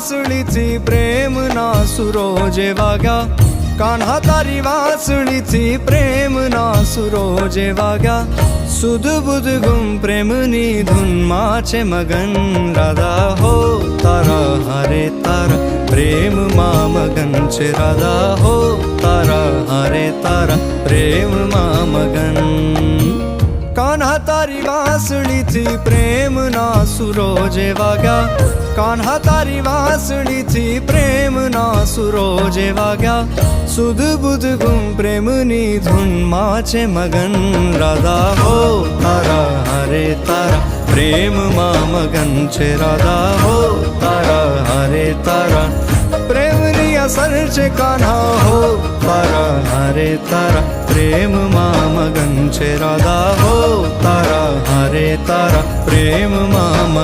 वासळीची प्रेम ना सुरो जे वाग्या कान्हा तारी वासळीची प्रेम ना सुरो जे वाग्या सुध बुध गुम प्रेमनी धुन माचे मगन राधा हो तारा हरे तारा प्रेम मा मगन छे राधा हो तारा हरे तारा प्रेम मा मगन कान्हा तारी वासळीची प्रेम ना सुरो जे वाग्या कान्हा तारी वासळीची प्रेम ना सुरो जे वाग्या सुध बुध गुम प्रेमनी धुन माचे मगन राधा हो तारा हरे तारा प्रेम मा मगन छे राधा हो तारा हरे तारा प्रेमनी असर छे कान्हा हो तारा हरे तारा प्रेम मा मगन छे राधा हो तारा हरे तारा प्रेम मा